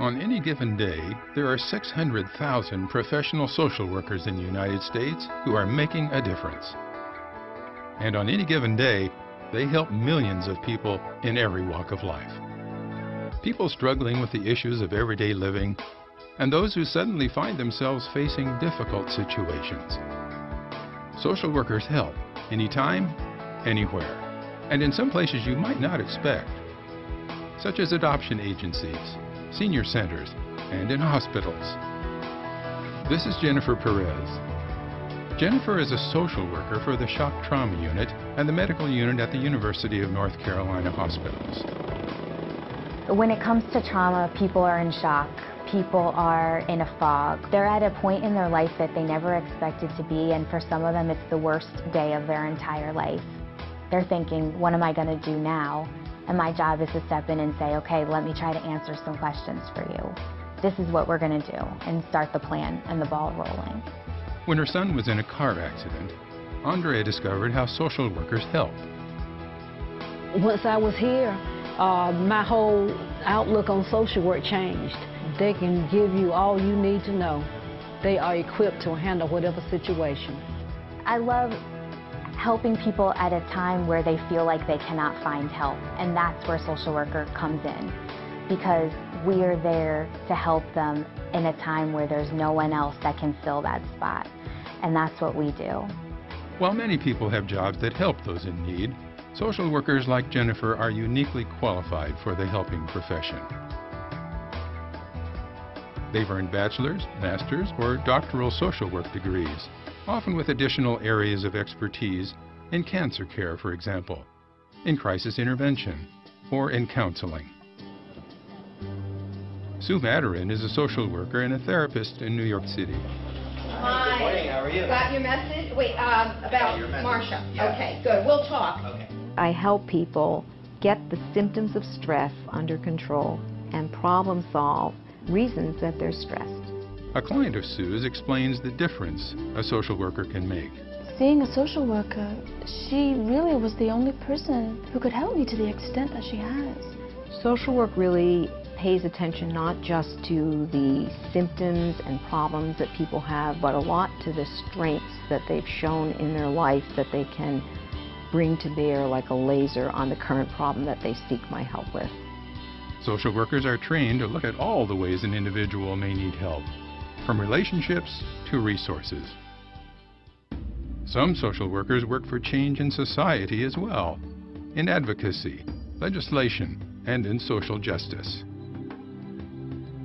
On any given day, there are 600,000 professional social workers in the United States who are making a difference. And on any given day, they help millions of people in every walk of life. People struggling with the issues of everyday living, and those who suddenly find themselves facing difficult situations. Social workers help anytime, anywhere, and in some places you might not expect, such as adoption agencies, senior centers, and in hospitals. This is Jennifer Perez. Jennifer is a social worker for the Shock Trauma Unit and the Medical Unit at the University of North Carolina Hospitals. When it comes to trauma, people are in shock. People are in a fog. They're at a point in their life that they never expected to be, and for some of them it's the worst day of their entire life. They're thinking, what am I going to do now? And my job is to step in and say, okay, let me try to answer some questions for you. This is what we're going to do, and start the plan and the ball rolling. When her son was in a car accident, Andrea discovered how social workers helped. Once I was here, my whole outlook on social work changed. They can give you all you need to know. They are equipped to handle whatever situation. I love helping people at a time where they feel like they cannot find help, and that's where social worker comes in, because we are there to help them in a time where there's no one else that can fill that spot, and that's what we do. While many people have jobs that help those in need, social workers like Jennifer are uniquely qualified for the helping profession. They've earned bachelor's, master's, or doctoral social work degrees, often with additional areas of expertise in cancer care, for example, in crisis intervention, or in counseling. Sue Madarin is a social worker and a therapist in New York City. Hi. Good morning, how are you? Got your message? Wait, about your message. Marsha. Yeah. Okay, good. We'll talk. Okay. I help people get the symptoms of stress under control and problem solve reasons that they're stressed. A client of Sue's explains the difference a social worker can make. Seeing a social worker, she really was the only person who could help me to the extent that she has. Social work really pays attention not just to the symptoms and problems that people have, but a lot to the strengths that they've shown in their life that they can bring to bear like a laser on the current problem that they seek my help with. Social workers are trained to look at all the ways an individual may need help, from relationships to resources. Some social workers work for change in society as well, in advocacy, legislation, and in social justice.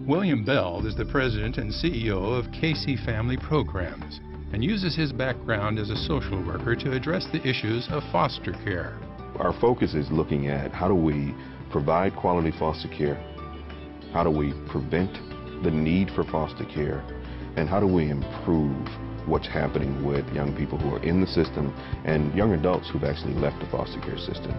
William Bell is the president and CEO of Casey Family Programs and uses his background as a social worker to address the issues of foster care. Our focus is looking at how do we provide quality foster care, how do we prevent the need for foster care, and how do we improve what's happening with young people who are in the system and young adults who've actually left the foster care system.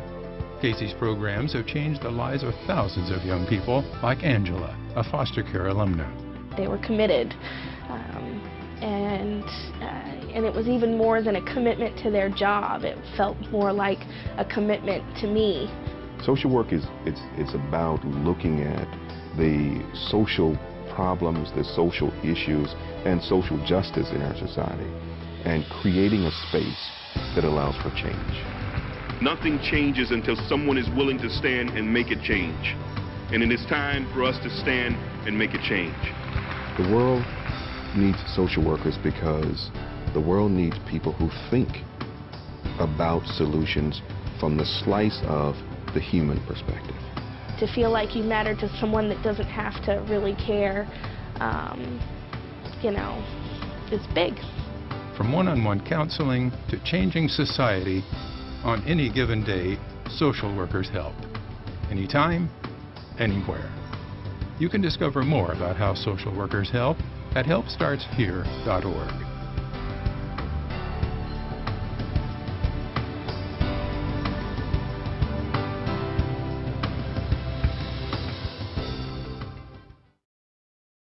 Casey's programs have changed the lives of thousands of young people like Angela, a foster care alumna. They were committed, and it was even more than a commitment to their job. It felt more like a commitment to me. Social work it's about looking at the social problems, the social issues, and social justice in our society, and creating a space that allows for change. Nothing changes until someone is willing to stand and make it change. And it is time for us to stand and make a change. The world needs social workers because the world needs people who think about solutions from the slice of the human perspective. To feel like you matter to someone that doesn't have to really care, it's big. From one-on-one counseling to changing society, on any given day, social workers help. Anytime, anywhere. You can discover more about how social workers help at helpstartshere.org.